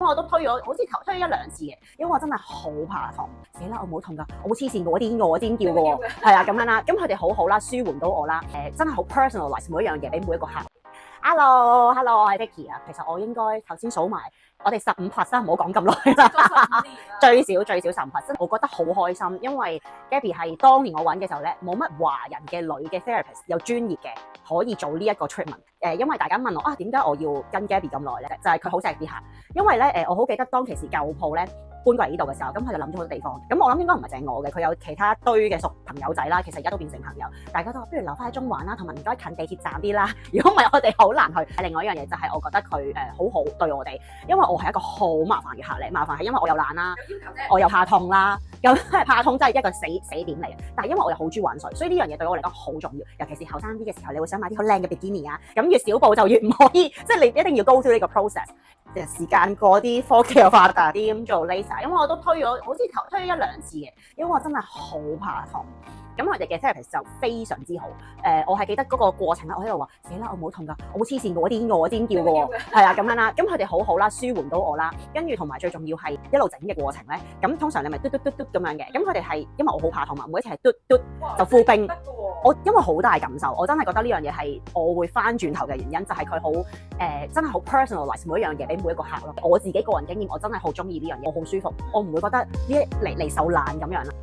為我都推咗，好似推咗一兩次嘅，因為我真係好怕痛。死啦，我冇痛㗎，我好黐線㗎，我癲㗎，我尖叫㗎喎，係啊咁樣啦。咁佢哋好好啦，舒緩到我啦。真係好 personalize 每一樣嘢俾每一個客。Hello，我係 Vicky 啊。其實我應該頭先數埋，我哋15%，唔好講咁耐啦。最少15%，我覺得好開心，因為 Gabby 係當年我揾嘅時候咧，冇乜華人嘅女嘅 therapist 有專業嘅可以做呢一個 treatment。因為大家問我啊，點解我要跟 Gabby 咁耐咧？就係佢好錫啲客，因為咧我好記得當其時舊鋪咧搬過嚟呢度嘅時候，咁佢就諗咗好多地方。咁我諗應該唔係淨係我嘅，佢有其他堆嘅熟朋友仔啦。其實而家都變成朋友，大家都話不如留翻喺中環啦，同埋唔該近地鐵站啲啦。如果唔係，我哋好難去。另外一樣嘢就係我覺得佢好好對我哋，因為我係一個好麻煩嘅客嚟。麻煩係因為我又懶啦，我又怕痛啦。咁怕痛真係一個死點嚟嘅。但係因為我又好中意玩水，所以呢樣嘢對我嚟講好重要。尤其是後生啲嘅時候，你會想買啲好靚嘅 bikini 啊。咁越小步就越唔可以，即係你一定要 go through 呢個 process。時間過啲，科技又發達啲，咁做 laser。因為我都推咗，好似推咗一兩次嘅，因為我真係好怕痛。咁佢哋嘅 therapist 就非常之好。我係記得嗰個過程啦，我喺度話死啦，我冇痛㗎，我好黐線㗎，我癲㗎，我尖叫㗎喎，係啊咁樣啦。咁佢哋好好啦，舒緩到我啦。跟住同埋最重要係一路整嘅過程咧。咁通常你咪嘟嘟嘟嘟咁樣嘅。咁佢哋係因為我好怕痛嘛，每一次係嘟嘟就敷冰。我因為好大感受，我真係覺得呢樣嘢係我會翻轉頭嘅原因，就係佢好真係好 personalize 每一樣嘢俾每一個客咯。我自己個人經驗，我真係好中意呢樣嘢，我好舒服，我唔會覺得呢嚟受難咁樣啦。